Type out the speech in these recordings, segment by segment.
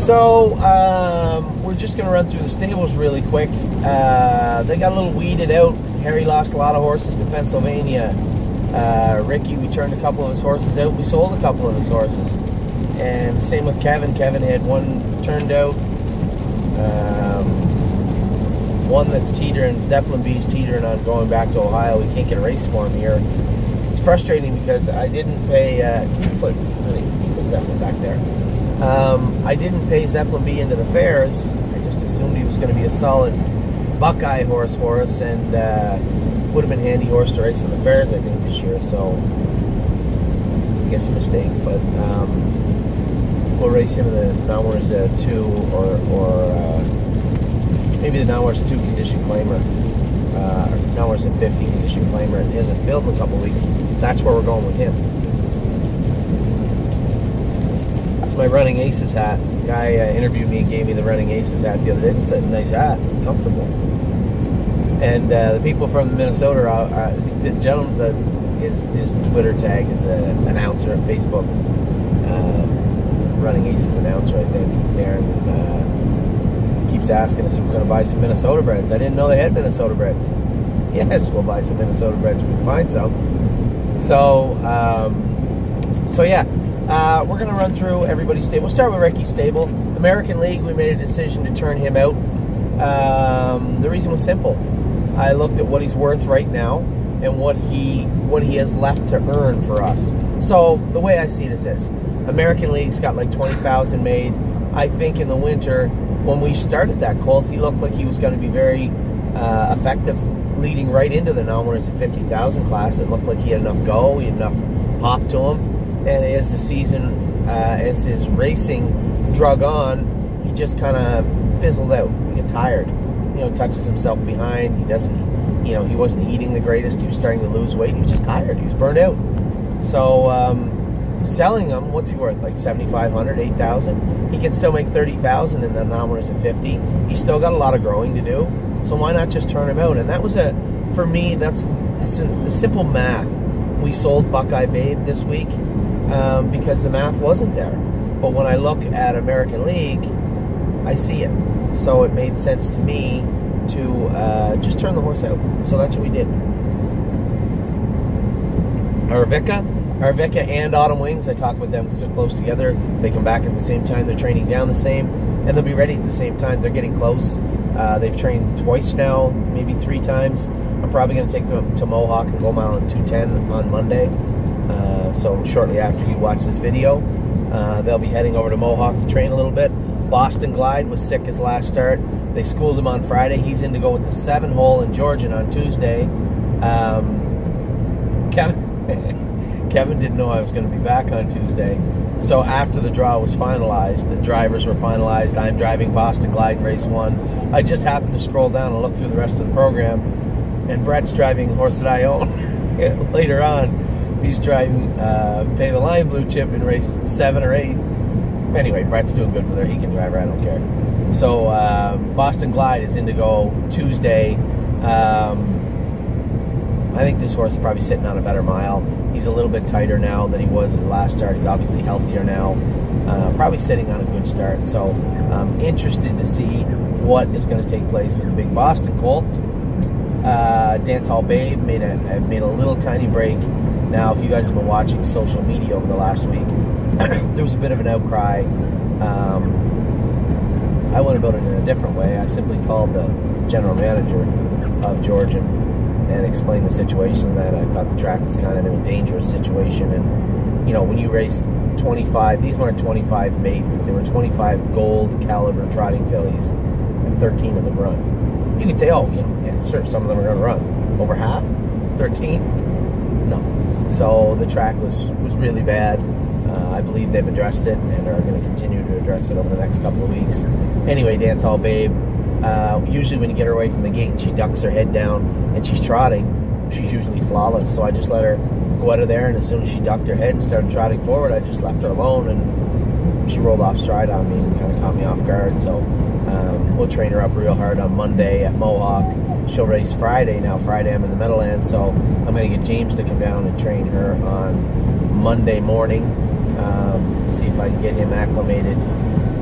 So we're just going to run through the stables really quick. They got a little weeded out. Harry lost a lot of horses to Pennsylvania. Ricky, we turned a couple of his horses out. We sold a couple of his horses. And the same with Kevin. Kevin had one turned out. One that's teetering, Zeppelin B's teetering on going back to Ohio. We can't get a race for him here. It's frustrating because I didn't pay, can you put Zeppelin back there? I didn't pay Zeppelin B into the fairs. I just assumed he was going to be a solid Buckeye horse for us, and would have been a handy horse to race in the fairs, I think, this year. So I guess a mistake, but we'll race him in the Nowhere's 2 or maybe the Nowhere's 2 condition claimer. Nowhere's a 50 condition claimer. It hasn't filled in a couple weeks. That's where we're going with him. That's my Running Aces hat. The guy interviewed me and gave me the Running Aces hat the other day. It's a nice hat, comfortable. And the people from Minnesota are the gentleman, his Twitter tag is an announcer at Facebook. Running Aces announcer, I think. Darren keeps asking us if we're going to buy some Minnesota breds. I didn't know they had Minnesota breds. Yes, we'll buy some Minnesota breds if we can find some. So yeah, we're going to run through everybody's stable. We'll start with Ricky's stable. American League, we made a decision to turn him out. The reason was simple. I looked at what he's worth right now and what he has left to earn for us. So the way I see it is this. American League's got like 20,000 made. I think in the winter, when we started that colt, he looked like he was going to be very effective leading right into the Nowhere's 50,000 class. It looked like he had enough go, he had enough pop to him. And as the season, as his racing drug on, he just kind of fizzled out. He got tired. You know, touches himself behind. He doesn't, you know, he wasn't eating the greatest. He was starting to lose weight. He was just tired. He was burned out. So, selling him, what's he worth? Like 7,500, 8,000. He can still make 30,000 in the Nowhere's 50. He's still got a lot of growing to do. So why not just turn him out? And that was for me, that's the simple math. We sold Buckeye Babe this week because the math wasn't there. But when I look at American League, I see it. So it made sense to me to just turn the horse out. So that's what we did. Arvika and Autumn Wings, I talk with them because they're close together. They come back at the same time. They're training down the same, and they'll be ready at the same time. They're getting close. They've trained twice now, maybe 3 times. I'm probably going to take them to Mohawk and go mile in 210 on Monday. So shortly after you watch this video, they'll be heading over to Mohawk to train a little bit. Boston Glide was sick his last start. They schooled him on Friday. He's in to go with the 7-hole in Georgian on Tuesday. Kevin didn't know I was going to be back on Tuesday. So after the draw was finalized, the drivers were finalized. I'm driving Boston Glide in race 1. I just happened to scroll down and look through the rest of the program, and Brett's driving a horse that I own. Later on, he's driving Pay the Line Blue Chip in race 7 or 8. Anyway, Brett's doing good with her. He can drive her. I don't care. So Boston Glide is in to go Tuesday. I think this horse is probably sitting on a better mile. He's a little bit tighter now than he was his last start. He's obviously healthier now. Probably sitting on a good start. So I'm interested to see what is going to take place with the big Boston colt. Dance Hall Babe made a little tiny break. Now, if you guys have been watching social media over the last week, there was a bit of an outcry. I went about it in a different way. I simply called the general manager of Georgian and explained the situation, that I thought the track was kind of in a dangerous situation. And, you know, when you race 25, these weren't 25 maidens, they were 25 gold caliber trotting fillies, and 13 of them run. You could say, oh, you know, yeah, sure, some of them are going to run. Over half? 13? No. So the track was really bad. I believe they've addressed it and are going to continue to address it over the next couple of weeks. Anyway, Dance Hall Babe, usually when you get her away from the gate and she ducks her head down and she's trotting, she's usually flawless. So I just let her go out of there, and as soon as she ducked her head and started trotting forward, I just left her alone, and she rolled off stride on me and kind of caught me off guard. So we'll train her up real hard on Monday at Mohawk. She'll race Friday. Now Friday I'm in the Meadowlands, so I'm going to get James to come down and train her on Monday morning. See if I can get him acclimated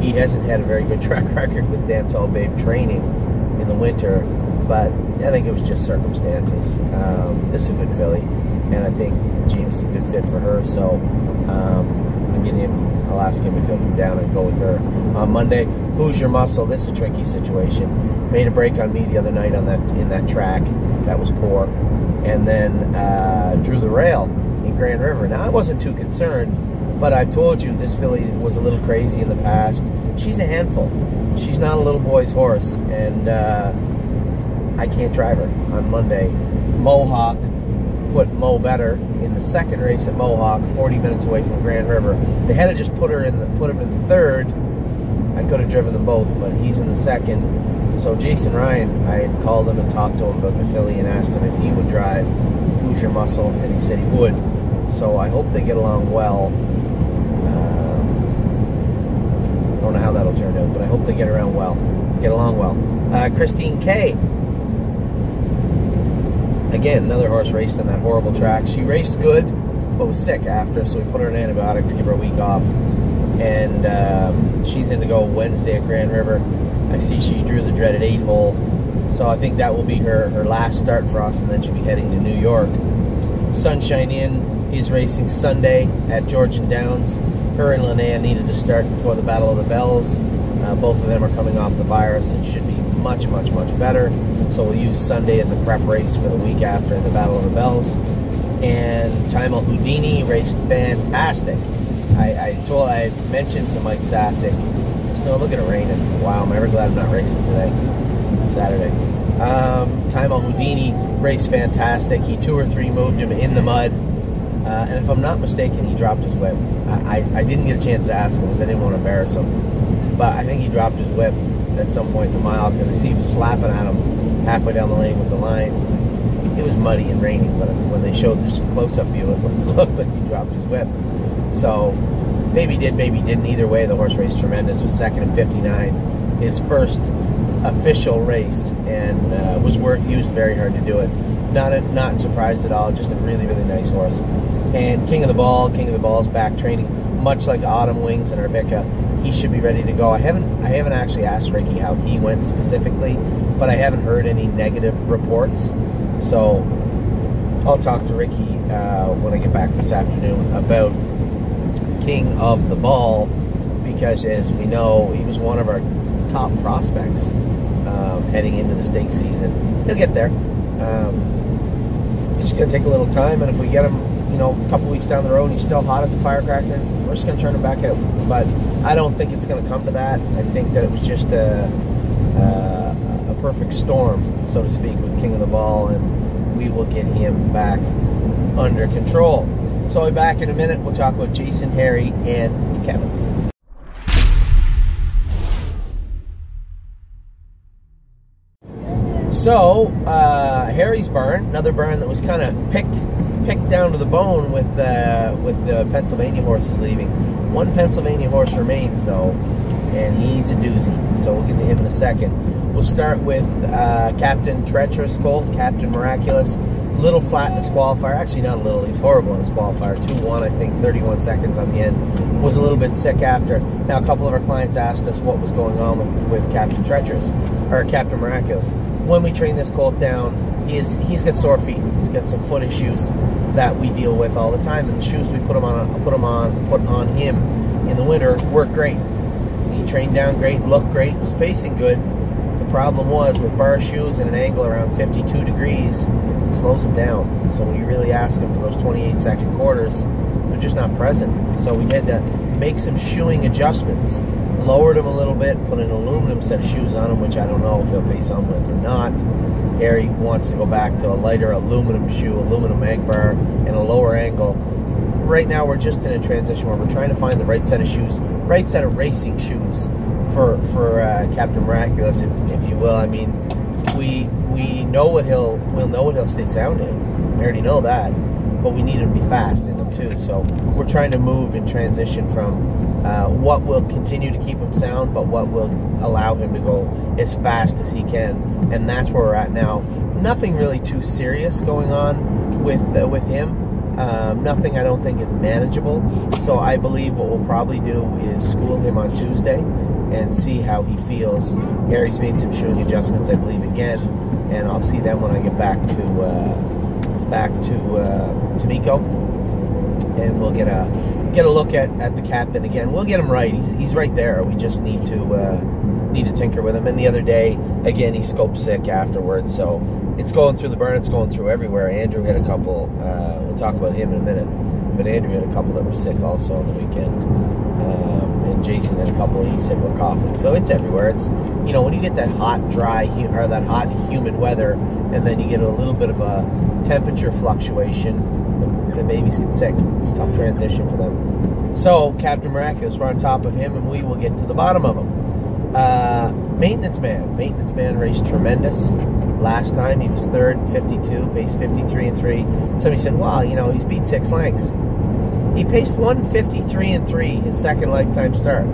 He hasn't had a very good track record with Dance All Babe training in the winter, but I think it was just circumstances. This is a good filly, and I think James is a good fit for her, so I'll ask him if he'll come down and go with her on Monday. Who's Your Muscle? This is a tricky situation. Made a break on me the other night on in that track. That was poor. And then drew the rail in Grand River. Now, I wasn't too concerned, but I've told you this filly was a little crazy in the past. She's a handful. She's not a little boy's horse, and I can't drive her on Monday. Mohawk put Mo better in the second race at Mohawk, 40 minutes away from Grand River. They had to just put him in the third. I could have driven them both, but he's in the second. So Jason Ryan, I had called him and talked to him about the filly and asked him if he would drive Who's Your Muscle, and he said he would. So I hope they get along well. I don't know how that'll turn out, but I hope they get along well. Christine K. Again, another horse raced on that horrible track. She raced good, but was sick after, so we put her on antibiotics, give her a week off. And she's in to go Wednesday at Grand River. I see she drew the dreaded 8-hole, so I think that will be her last start for us, and then she'll be heading to New York. Sunshine Inn is racing Sunday at Georgian Downs. Her and Linnea needed to start before the Battle of the Bells. Both of them are coming off the virus and should be much, much, much better. So we'll use Sunday as a prep race for the week after the Battle of the Bells. And Time Houdini raced fantastic. I mentioned to Mike Saftik, no, look at it raining. Wow, I'm ever glad I'm not racing today, Saturday. Time Houdini raced fantastic. He 2 or 3 moved him in the mud. And if I'm not mistaken, he dropped his whip. I didn't get a chance to ask him because I didn't want to embarrass him. But I think he dropped his whip at some point in the mile because I see he was slapping at him halfway down the lane with the lines. It was muddy and raining, but when they showed this close-up view, it looked like he dropped his whip. So maybe he did, maybe he didn't. Either way, the horse raced tremendous. Was second in 59. His first official race, and used very hard to do it. Not surprised at all. Just a really, really nice horse. And King of the Ball's back training, much like Autumn Wings and Rebecca. He should be ready to go. I haven't actually asked Ricky how he went specifically, but I haven't heard any negative reports. So I'll talk to Ricky when I get back this afternoon about King of the Ball, because as we know, he was one of our top prospects heading into the stake season. He'll get there. It's going to take a little time, and if we get him, a couple weeks down the road and he's still hot as a firecracker, we're just going to turn him back out. But I don't think it's going to come to that. I think that it was just a perfect storm, so to speak, with King of the Ball, and we will get him back under control. So I'll be back in a minute. We'll talk about Jason, Harry, and Kevin. So, Harry's barn, another barn that was kind of picked down to the bone with the Pennsylvania horses leaving. One Pennsylvania horse remains, though, and he's a doozy. So we'll get to him in a second. We'll start with Captain Treacherous Colt, Captain Miraculous. Little flat in his qualifier. Actually, not a little. He was horrible in his qualifier. 2-1, I think, 31 seconds on the end. Was a little bit sick after. Now, a couple of our clients asked us what was going on with Captain Treacherous, or Captain Miraculous. When we train this colt down, he's got sore feet. He's got some foot issues that we deal with all the time. And the shoes we put on him in the winter work great. He trained down great, looked great, was pacing good. The problem was with bar shoes and an angle around 52 degrees, it slows him down. So when you really ask him for those 28-second quarters, they're just not present. So we had to make some shoeing adjustments. Lowered him a little bit, put an aluminum set of shoes on him, which I don't know if he'll pace on with or not. Harry wants to go back to a lighter aluminum shoe, aluminum egg bar, and a lower angle. Right now we're just in a transition where we're trying to find the right set of shoes, right set of racing shoes for Captain Miraculous, if you will. I mean, we'll know what he'll stay sound in. We already know that, but we need him to be fast in them too. So we're trying to move and transition from what will continue to keep him sound, but what will allow him to go as fast as he can, and that's where we're at now. Nothing really too serious going on with him. Nothing I don't think is manageable. So I believe what we'll probably do is school him on Tuesday and see how he feels. Harry's made some shoeing adjustments, I believe, again, and I'll see them when I get back to Miko, and we'll get a look at the captain again. We'll get him right. He's right there. We just need to tinker with him. And the other day, again, he scoped sick afterwards, so it's going through the burn. It's going through everywhere. Andrew had a couple. We'll talk about him in a minute. But Andrew had a couple that were sick also on the weekend. And Jason had a couple he said were coughing. So it's everywhere. It's, you know, when you get that hot, dry, or that hot, humid weather, and then you get a little bit of a temperature fluctuation, the babies get sick. It's a tough transition for them. So, Captain Miraculous, we're on top of him, and we will get to the bottom of him. Maintenance Man. Maintenance Man raced tremendous. Last time he was third in 52, paced 53-3. Somebody said, wow, you know, he's beat 6 lengths. He paced 153-3 his second lifetime start.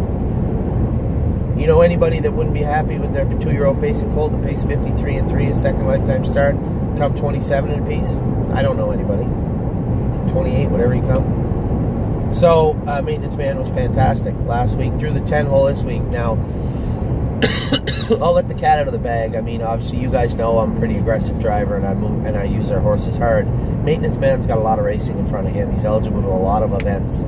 You know anybody that wouldn't be happy with their 2-year-old pacing colt that paced 53-3 his second lifetime start, come 27 in a piece? I don't know anybody. 28, whatever you come. So, Maintenance Man was fantastic last week. Drew the 10-hole this week. Now, I'll let the cat out of the bag. I mean, obviously, you guys know I'm a pretty aggressive driver, and I use our horses hard. Maintenance Man's got a lot of racing in front of him. He's eligible to a lot of events.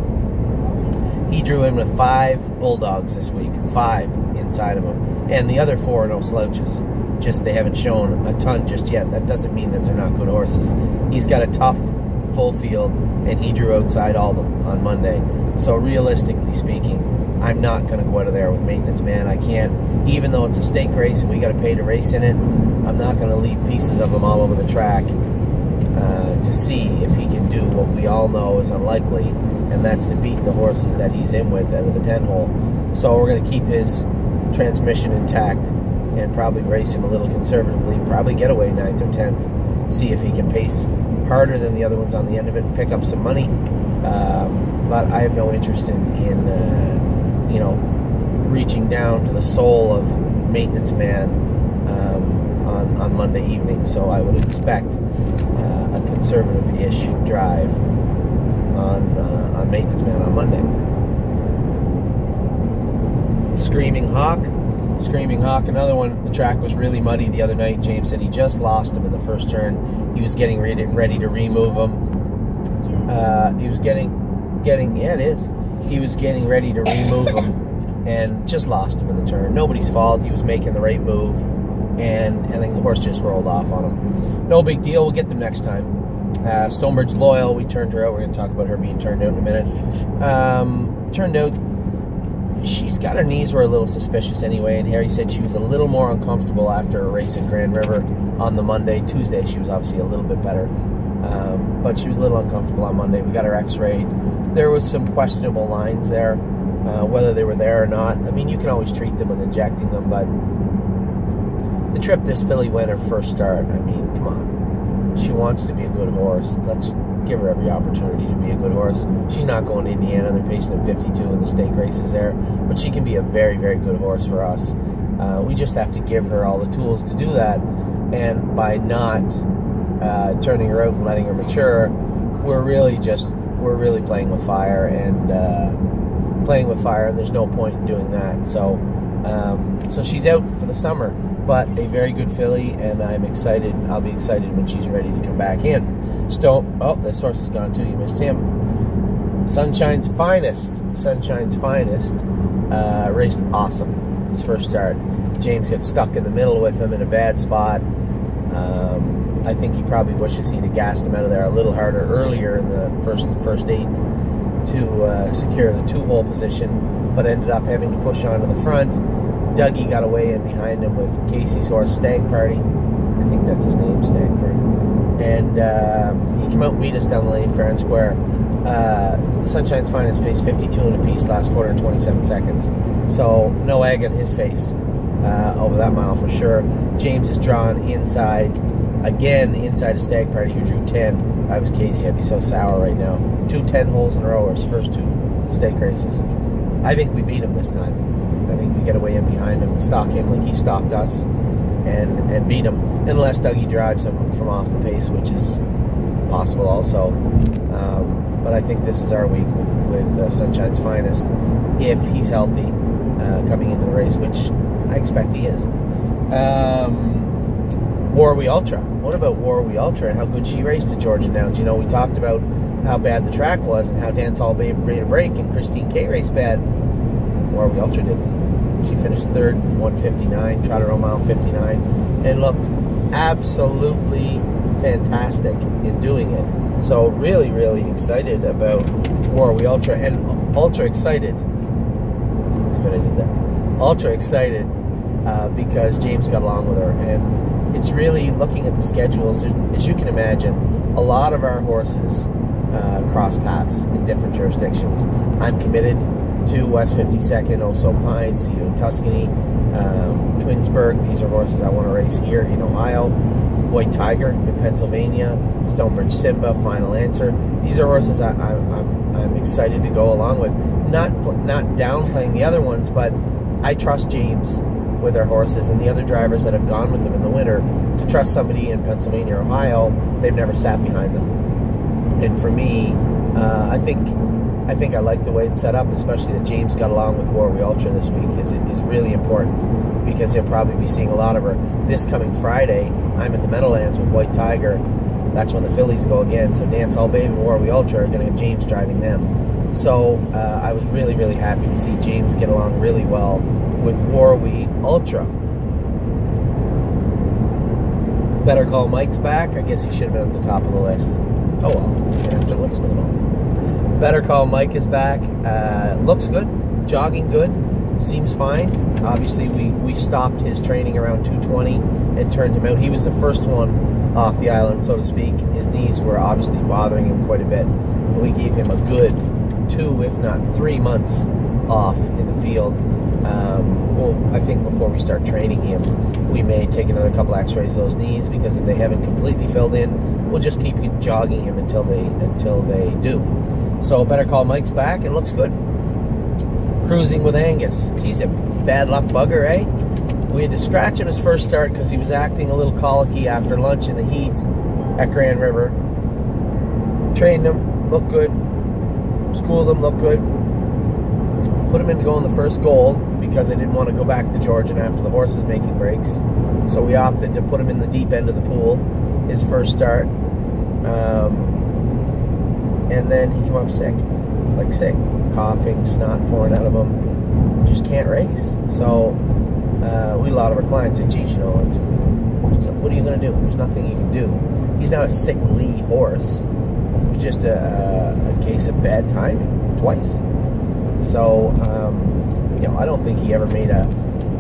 He drew in with 5 bulldogs this week, 5 inside of him, and the other 4 are no slouches. Just they haven't shown a ton just yet. That doesn't mean that they're not good horses. He's got a tough full field, and he drew outside all of them on Monday. So realistically speaking, I'm not going to go out of there with Maintenance Man. I can't, even though it's a stake race and we got to pay to race in it, I'm not going to leave pieces of him all over the track to see if he can do what we all know is unlikely, and that's to beat the horses that he's in with out of the 10-hole. So we're going to keep his transmission intact and probably race him a little conservatively, probably get away 9th or 10th, see if he can pace harder than the other ones on the end of it and pick up some money. But I have no interest in you know, reaching down to the soul of Maintenance Man on Monday evening. So I would expect a conservative-ish drive on Maintenance Man on Monday. Screaming Hawk, another one. The track was really muddy the other night. James said he just lost him in the first turn. He was getting ready to remove him. He was getting ready to remove him and just lost him in the turn. Nobody's fault. He was making the right move, and then the horse just rolled off on him. No big deal. We'll get them next time. Stonebird's Loyal, we turned her out. We're going to talk about her being turned out in a minute. Turned out she's got her knees were a little suspicious anyway, and Harry said she was a little more uncomfortable after a race in Grand River on the Monday. Tuesday she was obviously a little bit better, but she was a little uncomfortable on Monday. We got her x-rayed. There was some questionable lines there, whether they were there or not. I mean, you can always treat them with injecting them, but the trip this filly went her first start, I mean, come on. She wants to be a good horse. Let's give her every opportunity to be a good horse. She's not going to Indiana. They're pacing at 52 in the stake races there, but she can be a very, very good horse for us. We just have to give her all the tools to do that, and by not turning her out and letting her mature, we're really playing with fire, and there's no point in doing that. So she's out for the summer, but a very good filly, and I'm excited. I'll be excited when she's ready to come back in. Oh, this horse is gone too. You missed him. Sunshine's Finest raced awesome his first start. James gets stuck in the middle with him in a bad spot. I think he probably wishes he'd have gassed him out of there a little harder earlier in the first 8 to secure the 2-hole position, but ended up having to push onto the front. Dougie got away in behind him with Casey's horse, Stag Party. I think that's his name, Stag Party. And he came out and beat us down the lane, fair and square. Sunshine's Finest paced 52 in a piece last quarter in 27 seconds. So no egg in his face over that mile for sure. James is drawn inside, again inside a Stag Party who drew 10. If I was Casey, I'd be so sour right now. 2 10-holes in a row, his first 2 stake races. I think we beat him this time. I think we get away in behind him and stalk him like he stalked us, and beat him, unless Dougie drives him from off the pace, which is possible also. But I think this is our week with Sunshine's Finest, if he's healthy. coming into the race, which I expect he is. Warwe Ultra. What about Warwe Ultra and how good she raced at Georgian Downs? You know, we talked about how bad the track was and how Dancehall Babe made a break and Christine K raced bad. Warwe Ultra did. She finished third, 159, trotted her mile 59, and looked absolutely fantastic in doing it. So really, really excited about Warwe Ultra, and ultra excited. See what I did there? Ultra excited because James got along with her, and it's really looking at the schedules. As you can imagine, a lot of our horses cross paths in different jurisdictions. I'm committed to West 52nd, also Pine, CU in Tuscany, Twinsburg. These are horses I want to race here in Ohio. White Tiger in Pennsylvania, Stonebridge Simba, Final Answer. These are horses I'm excited to go along with. Not downplaying the other ones, but I trust James with our horses and the other drivers that have gone with them in the winter to trust somebody in Pennsylvania or Ohio. They've never sat behind them. And for me, I think I like the way it's set up, especially that James got along with Warwe Ultra this week is really important, because he'll probably be seeing a lot of her this coming Friday. I'm at the Meadowlands with White Tiger. That's when the fillies go again. So Dancehall Babe and Warwe Ultra are going to have James driving them. So I was really, really happy to see James get along really well with Warwe Ultra. Better Call Mike's back. I guess he should have been at the top of the list. Oh well, we're going to have to listen to them all. Better Call Mike is back. Looks good. Jogging good. Seems fine. Obviously, we stopped his training around 220 and turned him out. He was the first one off the island, so to speak. His knees were obviously bothering him quite a bit. And we gave him a good 2, if not 3 months off in the field. Well, I think before we start training him, we may take another couple x-rays of those knees, because if they haven't completely filled in, we'll just keep jogging him until they do. So Better Call Mike's back and looks good. Cruising with Angus. He's a bad luck bugger, eh? We had to scratch him his first start because he was acting a little colicky after lunch in the heat at Grand River. Trained him, looked good. Schooled him, looked good. Put him in to go in the first goal because I didn't want to go back to Georgian after the horses making breaks. So we opted to put him in the deep end of the pool his first start. And then he came up sick. Like sick. Coughing, snot pouring out of him. Just can't race. So we, a lot of our clients say, geez, you know, what are you going to do? There's nothing you can do. He's not a sickly horse. It's just a case of bad timing twice. So, you know, I don't think he ever made a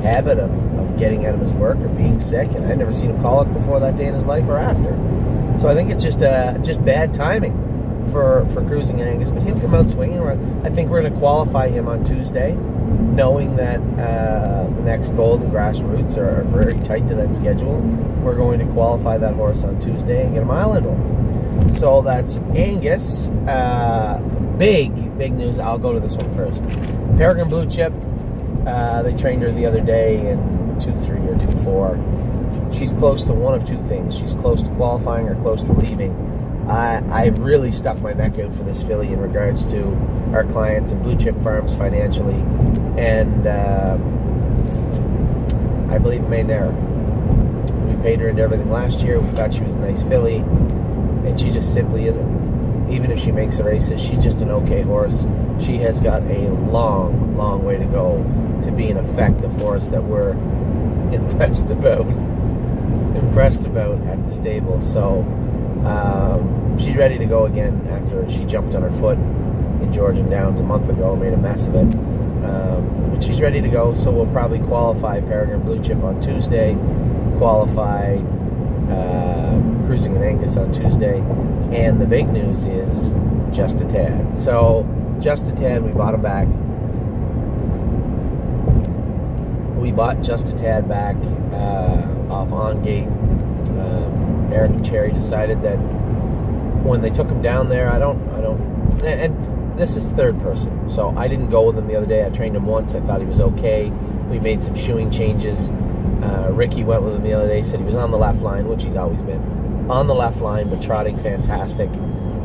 habit of getting out of his work or being sick, and I'd never seen him colic before that day in his life or after. So I think it's just bad timing for Cruising and Angus, but he'll come out swinging. I think we're going to qualify him on Tuesday, knowing that the next Golden Grassroots are very tight to that schedule. We're going to qualify that horse on Tuesday and get a mile into him. So that's Angus. Big news. I'll go to this one first. Peregrine Blue Chip. They trained her the other day in 2-3 or 2-4. She's close to one of two things. She's close to qualifying or close to leaving. I've really stuck my neck out for this filly in regards to our clients and Blue Chip Farms financially, and I believe it made an error. We paid her into everything last year. We thought she was a nice filly, and she just simply isn't. Even if she makes the races, she's just an okay horse. She has got a long way to go to be an effective horse that we're impressed about at the stable. So she's ready to go again after she jumped on her foot in Georgian Downs a month ago, made a mess of it. But she's ready to go, so we'll probably qualify Peregrine Blue Chip on Tuesday, qualify Cruising and Angus on Tuesday, and the big news is Just a Tad. So Just a Tad, we bought him back. We bought Just a Tad back off On Gate. Eric and Cherry decided that when they took him down there, and this is third person, so I didn't go with him the other day. I trained him once. I thought he was okay. We made some shoeing changes. Ricky went with him the other day, said he was on the left line, which he's always been. On the left line, but trotting fantastic.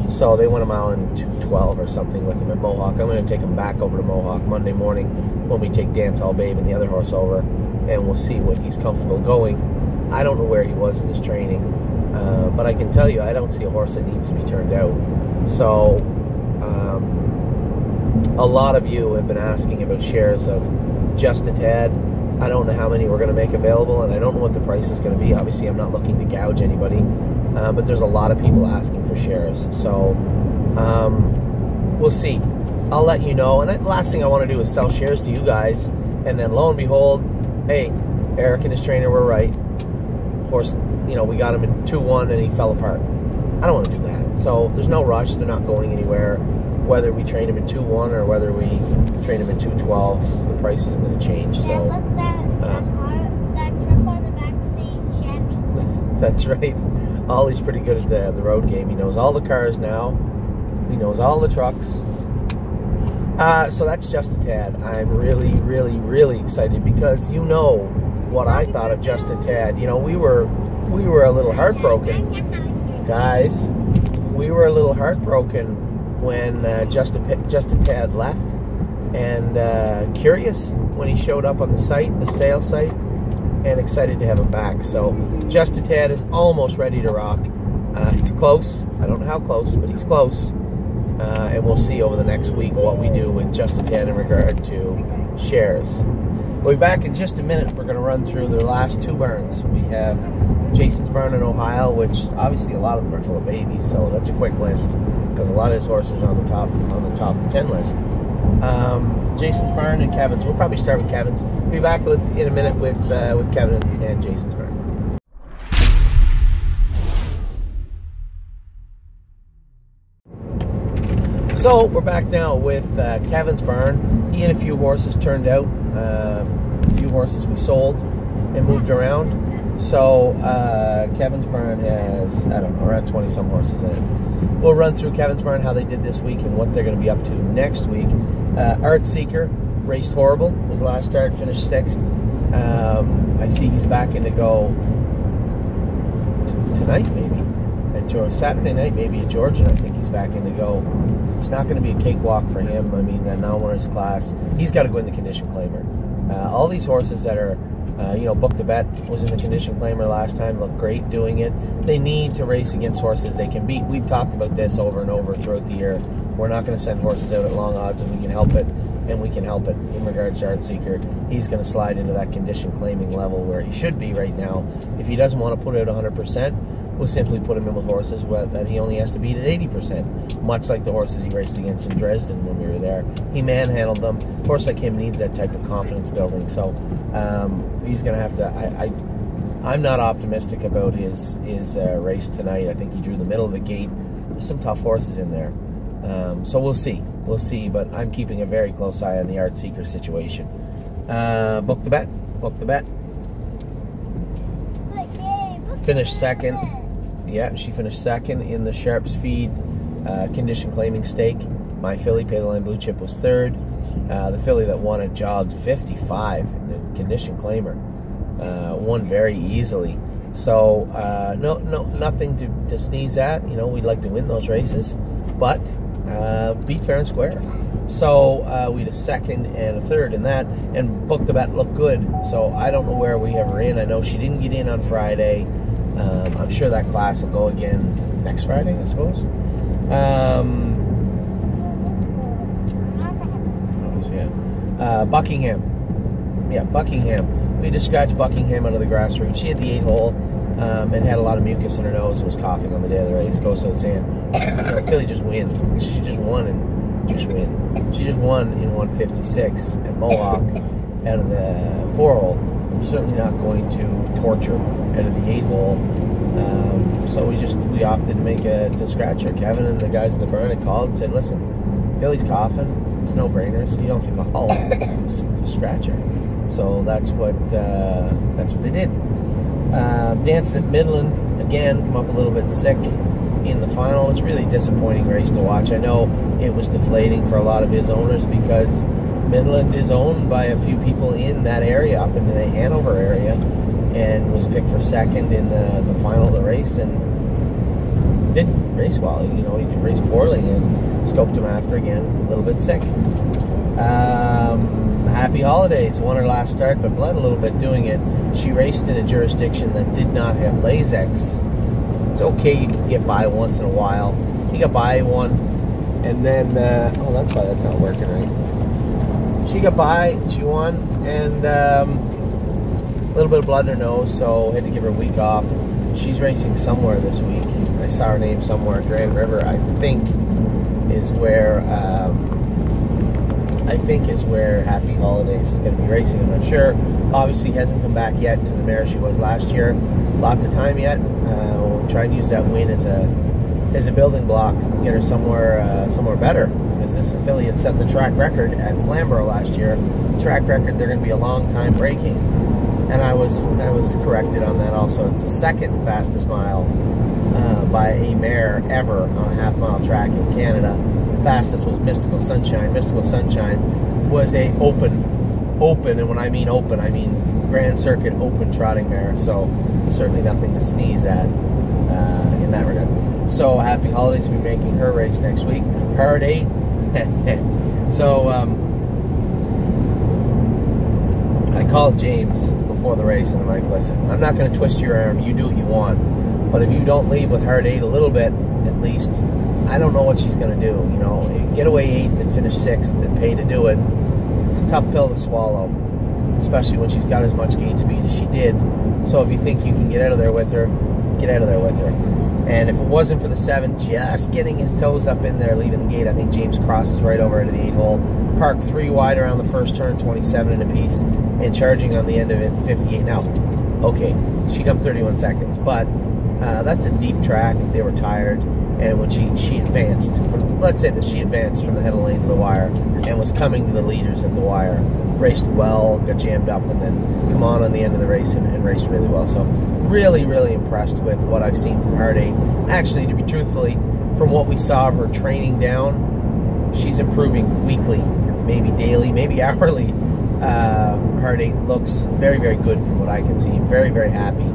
So they went a mile in 2:12 or something with him at Mohawk. I'm going to take him back over to Mohawk Monday morning when we take Dance All Babe and the other horse over, and we'll see what he's comfortable going. I don't know where he was in his training, but I can tell you I don't see a horse that needs to be turned out. So a lot of you have been asking about shares of Just a Tad. I don't know how many we're going to make available, and I don't know what the price is going to be. Obviously, I'm not looking to gouge anybody, but there's a lot of people asking for shares. So we'll see. I'll let you know. And the last thing I want to do is sell shares to you guys, and then lo and behold, hey, Eric and his trainer were right. Of course, you know, we got him in 2-1 and he fell apart. I don't want to do that. So there's no rush. They're not going anywhere. Whether we train him in 2-1 or whether we train him in 2-12, the price isn't going to change. Yeah, so look, that truck on the back seat, Chevy. That's right. Ollie's pretty good at the road game. He knows all the cars now. He knows all the trucks. So that's Just a Tad. I'm really, really, really excited because you know what I thought of Just a Tad. You know, we were a little heartbroken, guys. We were a little heartbroken when Just a Tad left, and curious when he showed up on the site, the sale site, and excited to have him back. So Just a Tad is almost ready to rock. He's close. I don't know how close, but he's close. And we'll see over the next week what we do with Just a Tad in regard to shares. We'll be back in just a minute. We're going to run through the last 2 burns. We have Jason's burn in Ohio, which obviously a lot of them are full of babies, so that's a quick list because a lot of his horses are on the top 10 list. Jason's burn and Kevin's. We'll probably start with Kevin's. We'll be back in a minute with Kevin and Jason's burn. So we're back now with Kevin's barn. He had a few horses turned out, a few horses we sold and moved around. So Kevin's barn has, I don't know, around 20 some horses in it. We'll run through Kevin's barn, how they did this week and what they're going to be up to next week. Art Seeker raced horrible. His last start finished 6th. I see he's back in to go tonight maybe. Saturday night maybe at Georgia. I think he's back in to go. It's not going to be a cakewalk for him. I mean, that non-winners class, he's got to go in the condition claimer. All these horses that are, Book the Bet was in the condition claimer last time, looked great doing it. They need to race against horses they can beat. We've talked about this over and over throughout the year. We're not going to send horses out at long odds if we can help it, and we can help it in regards to Art Seeker. He's going to slide into that condition claiming level where he should be right now. If he doesn't want to put out 100%, we'll simply put him in with horses that he only has to beat at 80%, much like the horses he raced against in Dresden when we were there. He manhandled them. A horse like him needs that type of confidence building, so he's going to have to... I'm not optimistic about his race tonight. I think he drew the middle of the gate. There's some tough horses in there. So we'll see. We'll see, but I'm keeping a very close eye on the Art Seeker situation. Book the Bet. Book the Bet. Finished 2nd. Yeah, she finished 2nd in the Sharps Feed condition claiming stake. My filly, Pay the Line Blue Chip, was 3rd. The filly that won it jogged 55 in the condition claimer. Won very easily. So nothing to sneeze at. You know, we'd like to win those races, but beat fair and square. So we had a 2nd and a 3rd in that, and Book the Bet looked good. So I don't know where we have her in. I know she didn't get in on Friday. I'm sure that class will go again next Friday, I suppose. Buckingham. Yeah, Buckingham. We just scratched Buckingham out of the grassroots. She had the 8-hole and had a lot of mucus in her nose and was coughing on the day of the race. Goes without saying. Philly just win. She just won and just win. She just won in 156 at Mohawk out of the 4-hole. I'm certainly not going to torture out of the 8-hole. So we opted to scratch her. Kevin and the guys in the burn had called and said, listen, Philly's coughing. It's no brainer, so you don't have to call. Just scratch her. So that's what they did. Dancing at Midland again, come up a little bit sick in the final. It's really a disappointing race to watch. I know it was deflating for a lot of his owners because Midland is owned by a few people in that area, up in the Hanover area, and was picked for 2nd in the final of the race. And didn't race well. You know, he raced poorly, and scoped him after again, a little bit sick. Happy Holidays won her last start, but bled a little bit doing it. She raced in a jurisdiction that did not have Lasix. It's okay, you can get by once in a while. He got by one, and then oh, that's why that's not working right. She got by, she won, and a little bit of blood in her nose, so had to give her a week off. She's racing somewhere this week. I saw her name somewhere. Grand River, I think, is where Happy Holidays is going to be racing. I'm not sure. Obviously, hasn't come back yet to the mare she was last year. Lots of time yet. We'll try and use that win as a building block, get her somewhere better. Because this affiliate set the track record at Flamborough last year. Track record, they're going to be a long time breaking. And I was corrected on that also. It's the second fastest mile by a mare ever on a half-mile track in Canada. The fastest was Mystical Sunshine. Mystical Sunshine was a open, and when I mean open, I mean Grand Circuit open trotting mare. So certainly nothing to sneeze at in that regard. So Happy Holidays will be making her race next week. Her at 8. So I called James before the race, and I'm like, listen, I'm not going to twist your arm. You do what you want. But if you don't leave with her at 8 a little bit, at least, I don't know what she's going to do. You know, get away 8th and finish 6th and pay to do it. It's a tough pill to swallow, especially when she's got as much gate speed as she did. So if you think you can get out of there with her, get out of there with her. And if it wasn't for the 7 just getting his toes up in there, leaving the gate, I think James crosses right over into the 8 hole, parked 3 wide around the first turn, 27 in a piece, and charging on the end of it, 58. Now, okay, she come 31 seconds, but that's a deep track. They were tired, and when she advanced, let's say that she advanced from the head of the lane to the wire and was coming to the leaders at the wire, raced well, got jammed up, and then come on the end of the race and raced really well. So really, really impressed with what I've seen from her at 8. Actually, to be truthfully, from what we saw of her training down, she's improving weekly, maybe daily, maybe hourly. Her at 8 looks very, very good from what I can see. Very, very happy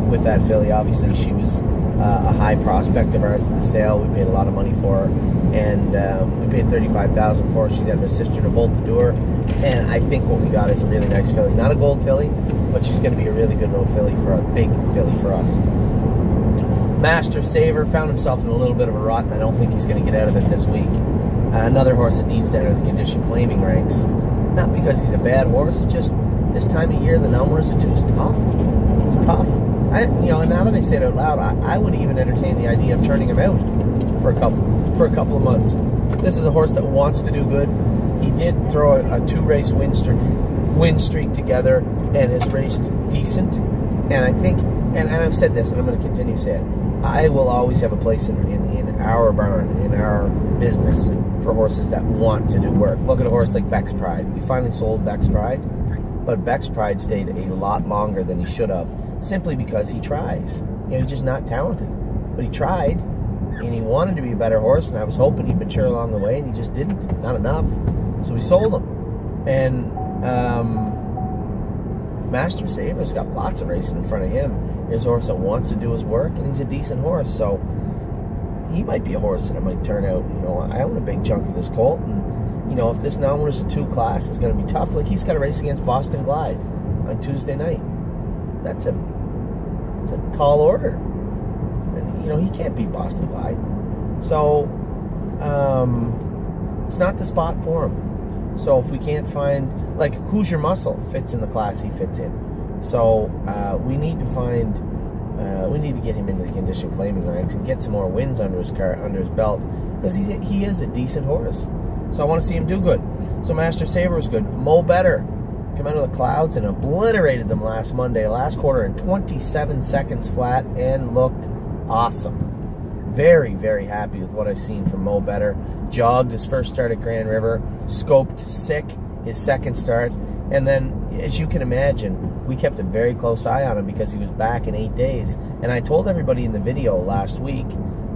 with that filly. Obviously, she was a high prospect of ours at the sale. We paid a lot of money for her, and we paid $35,000 for her. She's had her sister to bolt the door, and I think what we got is a really nice filly. Not a gold filly, but she's going to be a really good little filly for a big filly for us. Master Saver found himself in a little bit of a rut, and I don't think he's going to get out of it this week. Another horse that needs to enter the condition claiming ranks. Not because he's a bad horse, it's just this time of year the numbers are too tough. It's tough. You know, and now that I say it out loud, I would even entertain the idea of turning him out for a couple of months. This is a horse that wants to do good. He did throw a 2-race win streak together and has raced decent. And I think, and I've said this, and I'm going to continue to say it, I will always have a place in our barn, in our business, for horses that want to do work. Look at a horse like Beck's Pride. We finally sold Beck's Pride, but Beck's Pride stayed a lot longer than he should have, simply because he tries. You know, he's just not talented. But he tried, and he wanted to be a better horse, and I was hoping he'd mature along the way, and he just didn't. Not enough. So we sold him. And Master Saver's got lots of racing in front of him. Here's a horse that wants to do his work, and he's a decent horse. So he might be a horse that I might turn out. You know, I own a big chunk of this colt, and you know, if this now is a 2 class, it's going to be tough. Like, he's got a race against Boston Glide on Tuesday night. That's a tall order. And, you know, he can't beat Boston Glide. So, it's not the spot for him. So if we can't find, like, Who's Your Muscle fits in the class he fits in. So, we need to find, we need to get him into the condition claiming ranks and get some more wins under his belt, because he is a decent horse. So I want to see him do good. So Master Saver was good. Mo Better come out of the clouds and obliterated them last Monday, last quarter in 27 seconds flat, and looked awesome. Very, very happy with what I've seen from Mo Better. Jogged his first start at Grand River, scoped sick his second start, and then, as you can imagine, we kept a very close eye on him because he was back in 8 days. And I told everybody in the video last week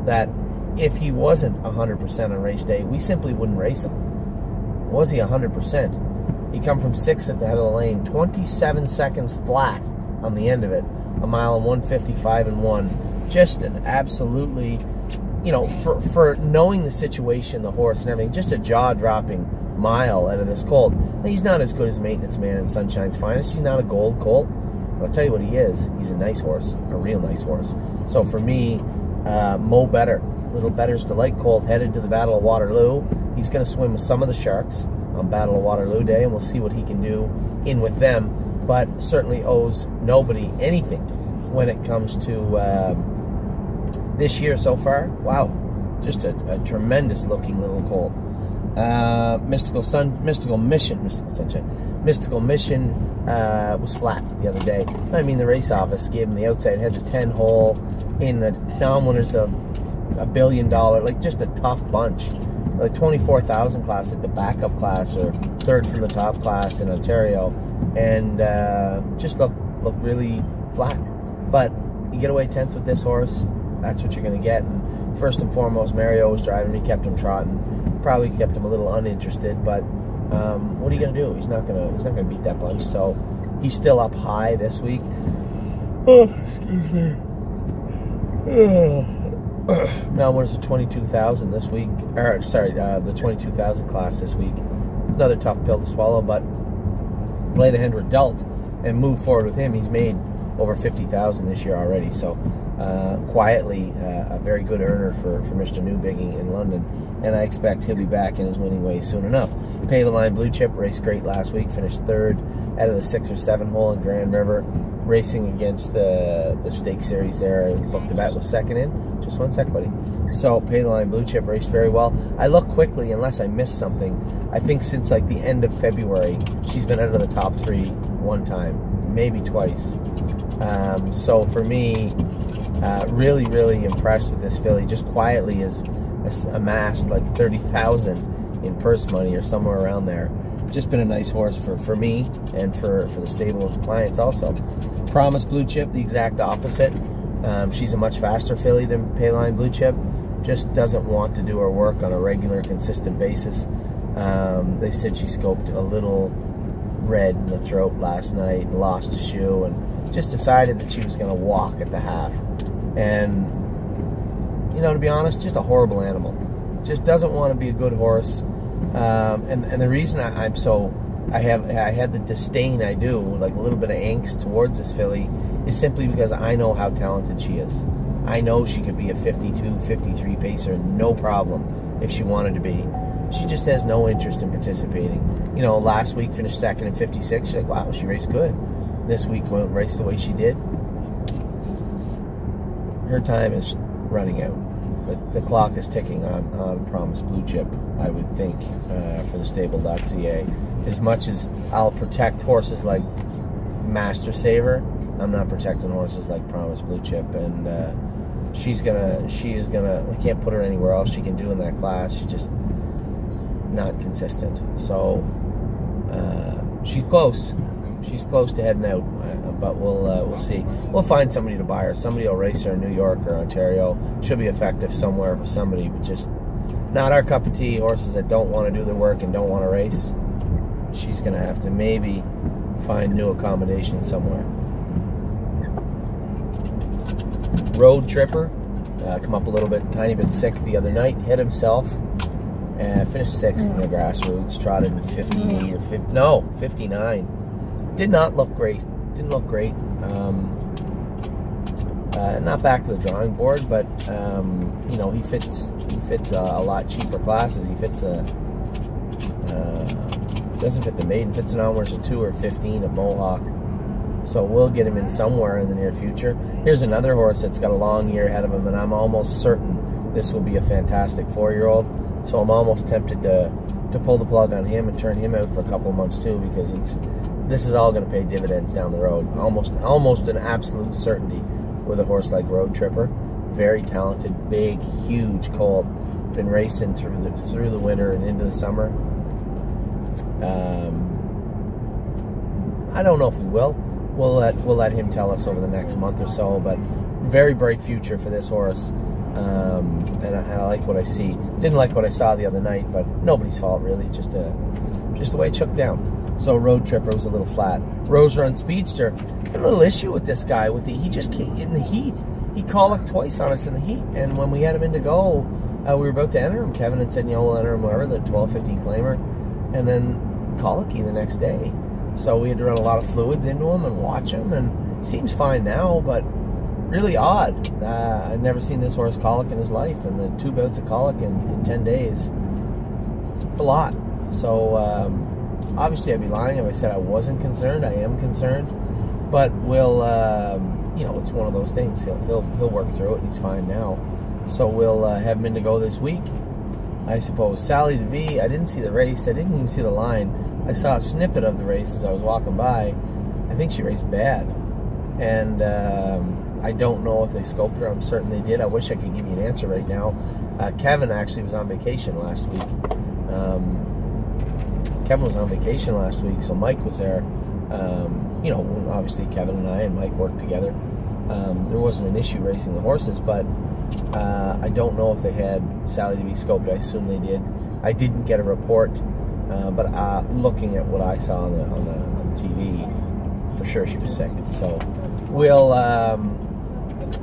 that if he wasn't 100% on race day, we simply wouldn't race him. Was he 100%? He come from 6th at the head of the lane, 27 seconds flat on the end of it, a mile and 1:55 and 1. Just an absolutely you know, for knowing the situation, the horse and everything, just a jaw-dropping mile out of this colt. Now, he's not as good as Maintenance Man and Sunshine's Finest. He's not a gold colt. But I'll tell you what he is. He's a nice horse, a real nice horse. So for me, Mo Better, Little Better's Delight colt, headed to the Battle of Waterloo. He's going to swim with some of the Sharks on Battle of Waterloo Day, and we'll see what he can do in with them. But certainly owes nobody anything when it comes to this year so far. Wow, just a tremendous looking little colt. Mystical Mission was flat the other day. I mean, the race office gave him the outside head, the 10 hole in the non-winners of $1 billion, like just a tough bunch. Like 24,000 class, like the backup class, or third from the top class in Ontario, and just look really flat. But you get away 10th with this horse, that's what you're going to get. And first and foremost, Mario was driving. He kept him trotting. Probably kept him a little uninterested. But what are you going to do? He's not going to beat that bunch. So he's still up high this week. Oh, excuse me. Now, what is the 22,000 this week? Or sorry, the 22,000 class this week. Another tough pill to swallow, but play the hand with Delt and move forward with him. He's made over 50,000 this year already. So quietly, a very good earner for Mr. Newbigging in London, and I expect he'll be back in his winning ways soon enough. Pay the Line Blue Chip raced great last week, finished third out of the 6 or 7 hole in Grand River, racing against the Stake Series there. Booked the bet, was second in. Just 1 sec, buddy. So Pay the Line Blue Chip raced very well. I look quickly, unless I missed something. I think since like the end of February, she's been out of the top 3 one time, maybe twice. So for me, really impressed with this filly. Just quietly has amassed like 30,000 in purse money or somewhere around there. Just been a nice horse for me and for the stable clients also. Promise Blue Chip, the exact opposite. She's a much faster filly than Payline Blue Chip. Just doesn't want to do her work on a regular, consistent basis. They said she scoped a little red in the throat last night and lost a shoe, and just decided that she was going to walk at the half. And, you know, to be honest, just a horrible animal. Just doesn't want to be a good horse. And the reason I had the disdain I do, like a little bit of angst towards this filly, is simply because I know how talented she is. I know she could be a 52, 53 pacer, no problem, if she wanted to be. She just has no interest in participating. You know, last week finished second in 56. She's like, wow, she raced good. This week won't race the way she did. Her time is running out. The clock is ticking on Promise Blue Chip, I would think, for TheStable.ca. As much as I'll protect horses like Master Saver, I'm not protecting horses like Promise Blue Chip, and she is gonna. We can't put her anywhere else she can do in that class. She's just not consistent. So she's close. She's close to heading out, but we'll see. We'll find somebody to buy her. Somebody will race her in New York or Ontario. She'll be effective somewhere for somebody, but just not our cup of tea. Horses that don't want to do their work and don't want to race, she's going to have to maybe find new accommodation somewhere. Road Tripper, come up a little bit, tiny bit sick the other night, hit himself, and finished 6th in the grassroots, trotted in 58 or 50, no, 59. Did not look great. Didn't look great. Not back to the drawing board, but you know, he fits a lot cheaper classes. He fits doesn't fit the maiden. Fits an onwards of 2 or 15 at Mohawk. So we'll get him in somewhere in the near future. Here's another horse that's got a long year ahead of him, and I'm almost certain this will be a fantastic 4-year-old. So I'm almost tempted to pull the plug on him and turn him out for a couple of months too, because this is all going to pay dividends down the road. Almost an absolute certainty with a horse like Road Tripper. Very talented, big, huge colt. Been racing through the winter and into the summer. I don't know if we will. We'll let him tell us over the next month or so. But very bright future for this horse. And I like what I see. Didn't like what I saw the other night, but nobody's fault really. Just the way it shook down. So Road Tripper was a little flat. Rose Run Speedster, got a little issue with this guy. He just came in the heat. he colicked twice on us in the heat, and when we had him in to go, we were about to enter him. Kevin had said, we'll enter him wherever, the 12:15 claimer, and then colicky the next day. So we had to run a lot of fluids into him and watch him, and he seems fine now, but really odd. I've never seen this horse colic in his life, and the 2 bouts of colic in 10 days, it's a lot. So obviously I'd be lying if I said I wasn't concerned. I am concerned, but we'll, it's one of those things. He'll work through it, and he's fine now. So we'll have him in to go this week, I suppose. Sally the V, I didn't see the race. I didn't even see the line. I saw a snippet of the race as I was walking by. I think she raced bad, and I don't know if they scoped her. I'm certain they did. I wish I could give you an answer right now. Kevin actually was on vacation last week. So Mike was there. Obviously Kevin and I and Mike worked together. There wasn't an issue racing the horses, but I don't know if they had Sally to be scoped. I assume they did. I didn't get a report, but looking at what I saw on the TV, for sure she was sick. So we'll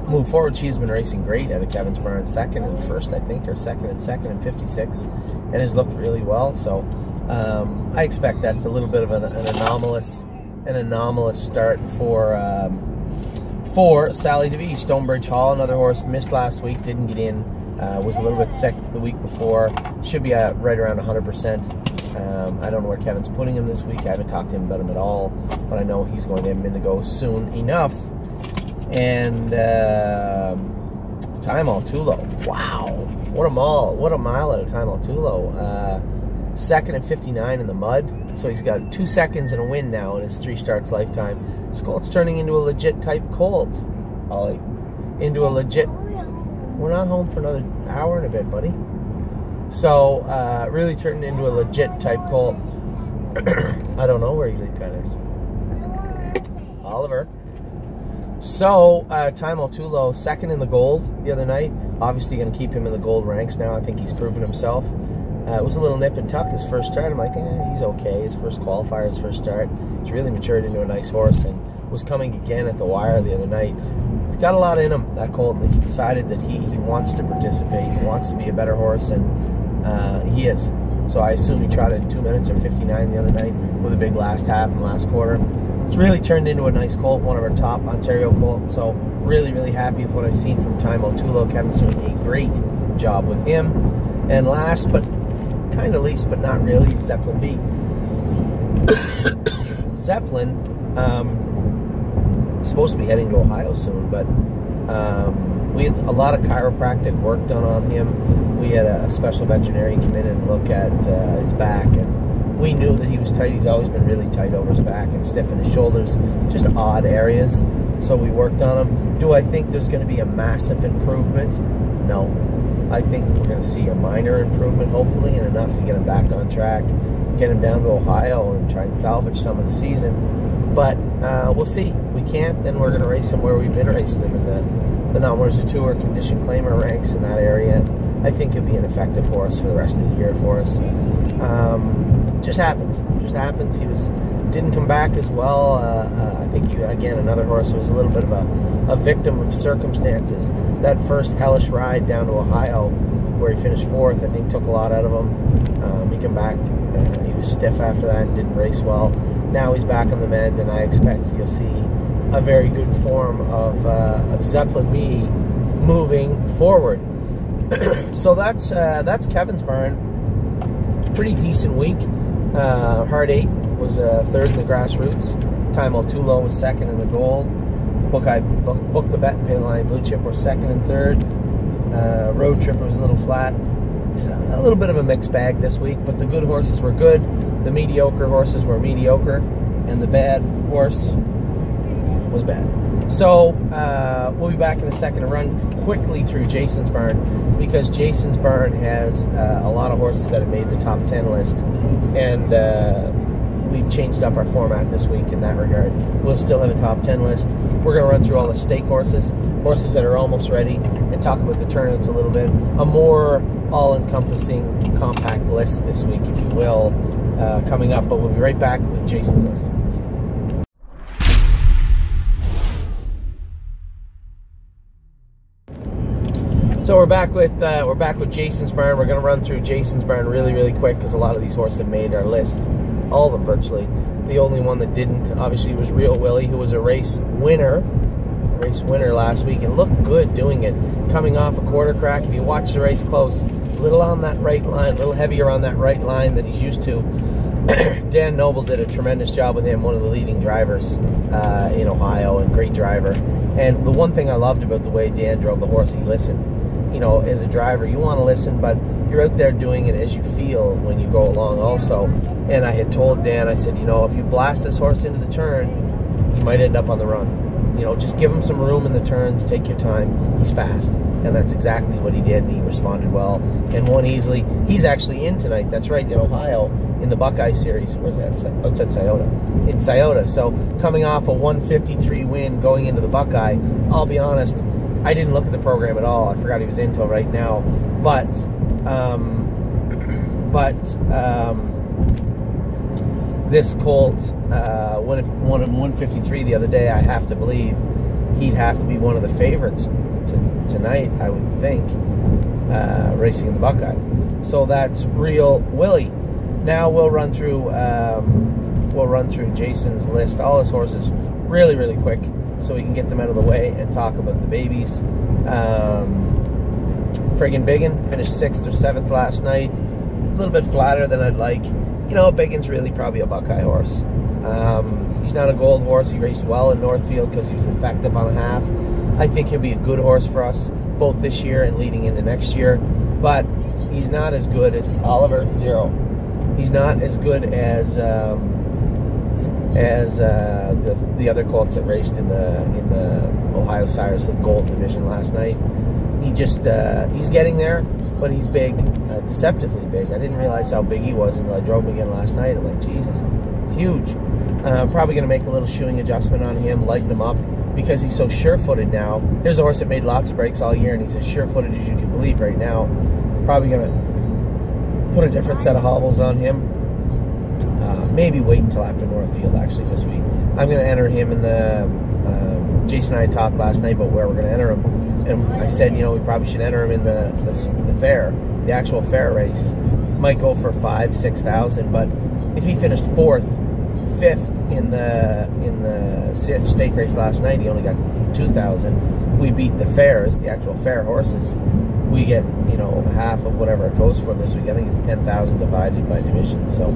move forward. She has been racing great out of Kevin's barn, second and first, I think, or second and 56, and has looked really well. So I expect that's a little bit of an anomalous start for Sally DeVee. Stonebridge Hall, another horse, missed last week, didn't get in, was a little bit sick the week before, should be at right around 100%. I don't know where Kevin's putting him this week. I haven't talked to him about him at all, but I know he's going to have him in to go soon enough. And Time Altulo, wow, what a mile out of Time Altulo. Second and 59 in the mud, so he's got 2 seconds and a win now in his 3 starts lifetime. This colt's turning into a legit type colt, Ollie. Into a legit. We're not home for another hour and a bit, buddy. So really turned into a legit type colt. I don't know where you leave Petters. Oliver. So Time Altulo, second in the gold the other night. Obviously going to keep him in the gold ranks now. I think he's proven himself. It was a little nip and tuck his first start. I'm like, he's okay. His first qualifier, his first start. He's really matured into a nice horse and was coming again at the wire the other night. He's got a lot in him, that colt, and he's decided that he wants to participate. He wants to be a better horse, and he is. So I assume he trotted 2 minutes or 59 the other night with a big last half and last quarter. It's really turned into a nice colt, one of our top Ontario colts. So really, really happy with what I've seen from Time Altulo. Kevin's doing a great job with him. And last, but kind of least, but not really, Zeppelin B. Zeppelin is supposed to be heading to Ohio soon, but we had a lot of chiropractic work done on him. We had a special veterinarian come in and look at his back, and we knew that he was tight. He's always been really tight over his back and stiff in his shoulders, just odd areas. So we worked on him. Do I think there's going to be a massive improvement? No. I think we're going to see a minor improvement, hopefully, and enough to get him back on track, get him down to Ohio, and try and salvage some of the season. But we'll see. If we can't, then we're going to race him where we've been racing him in the non-winners of tour condition claimer ranks in that area. I think he'll be an effective horse for the rest of the year for us. Just happens. Just happens. He didn't come back as well. I think again, another horse who was a little bit of a victim of circumstances. That first hellish ride down to Ohio, where he finished 4th, I think took a lot out of him. He came back. He was stiff after that and didn't race well. Now he's back on the mend, and I expect you'll see a very good form of Zeppelin B moving forward. So that's Kevin's barn. Pretty decent week. Hard 8 was 3rd in the grassroots. Time Altulo was 2nd in the gold. Book the Bet and Pay the Line Blue Chip were 2nd and 3rd. Road Tripper was a little flat. It's a little bit of a mixed bag this week, but the good horses were good. The mediocre horses were mediocre, and the bad horse was bad. So we'll be back in a second to run quickly through Jason's barn, because Jason's barn has a lot of horses that have made the top 10 list, and we've changed up our format this week in that regard. We'll still have a top 10 list. We're going to run through all the stake horses that are almost ready, and talk about the turnouts a little bit. A more all-encompassing, compact list this week, if you will, coming up, but we'll be right back with Jason's list. So we're back with Jason's barn. We're going to run through Jason's barn really quick because a lot of these horses have made our list, all of them virtually. The only one that didn't, obviously, was Real Willie, who was a race winner last week and looked good doing it, coming off a quarter crack. If you watch the race close, a little on that right line, a little heavier on that right line than he's used to. Dan Noble did a tremendous job with him, one of the leading drivers in Ohio, and great driver. And the one thing I loved about the way Dan drove the horse, he listened. You know, as a driver, you want to listen, but you're out there doing it as you feel when you go along also. And I had told Dan, I said, you know, if you blast this horse into the turn, he might end up on the run. You know, just give him some room in the turns, take your time. He's fast. And that's exactly what he did, and he responded well and won easily. He's actually in tonight, that's right, in Ohio, in the Buckeye Series. Where's that? Oh, it's at Scioto. In Scioto. So coming off a 153 win going into the Buckeye, I'll be honest, I didn't look at the program at all. I forgot he was in till right now. But this colt won 153 the other day. I have to believe he'd have to be one of the favorites tonight, I would think, racing in the Buckeye. So that's Real Willie. Now we'll run through Jason's list, all his horses, really quick, so we can get them out of the way and talk about the babies. Friggin' Biggin finished 6th or 7th last night. A little bit flatter than I'd like. You know, Biggin's really probably a Buckeye horse. He's not a gold horse. He raced well in Northfield because he was effective on a half. I think he'll be a good horse for us both this year and leading into next year. But he's not as good as Oliver Zero. He's not as good as the other colts that raced in the Ohio Cyrus Gold Division last night. He just he's getting there, but he's big, deceptively big. I didn't realize how big he was until I drove him again last night. I'm like, Jesus, it's huge. Probably going to make a little shoeing adjustment on him, lighten him up, because he's so sure-footed now. Here's a horse that made lots of breaks all year, and he's as sure-footed as you can believe right now. Probably going to put a different set of hobbles on him. Maybe wait until after Northfield, actually, this week. I'm going to enter him in the... Jason and I talked last night about where we're going to enter him. And I said, you know, we probably should enter him in the fair, the actual fair race. Might go for 5,000, 6,000, but if he finished 4th, 5th in the stake race last night, he only got 2,000. If we beat the fairs, the actual fair horses, we get, you know, half of whatever it goes for this week. I think it's 10,000 divided by division. So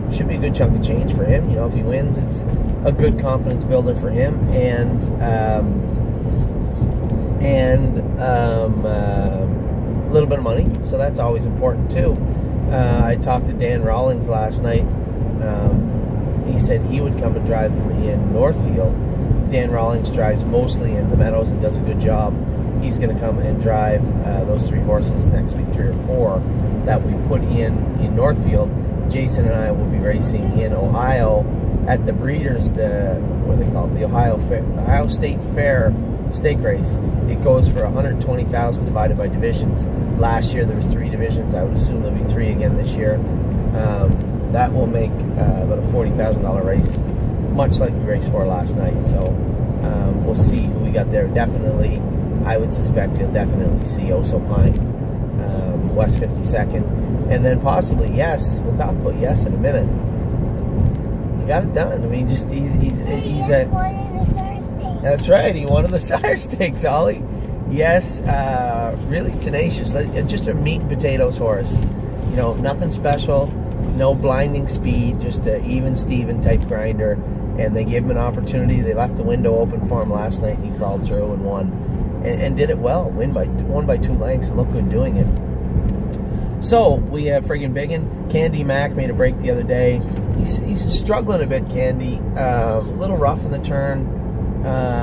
should be a good chunk of change for him. You know, if he wins, it's a good confidence builder for him, and a little bit of money. So that's always important too. I talked to Dan Rawlings last night. He said he would come and drive in Northfield. Dan Rawlings drives mostly in the Meadows and does a good job. He's going to come and drive those 3 horses next week, 3 or 4 that we put in Northfield. Jason and I will be racing in Ohio at the Breeders, what do they call it? The Ohio State Fair stake race. It goes for 120,000 divided by divisions. Last year there was 3 divisions. I would assume there'll be 3 again this year. That will make about a $40,000 race, much like we raced for last night. So we'll see who we got there. Definitely, I would suspect you'll definitely see Oso Pine, West 52nd, and then possibly Yes. We'll talk about Yes in a minute. He got it done. I mean, just he's a. That's right. He won the Sire Stakes, Ollie. Yes, really tenacious. Just a meat and potatoes horse. You know, nothing special. No blinding speed, just an even Steven type grinder, and they gave him an opportunity. They left the window open for him last night, and he crawled through and won, and did it well. Won by 2 lengths, and looked good doing it. So we have friggin' Biggin. Candy Mac made a break the other day. He's struggling a bit, Candy. A little rough in the turn,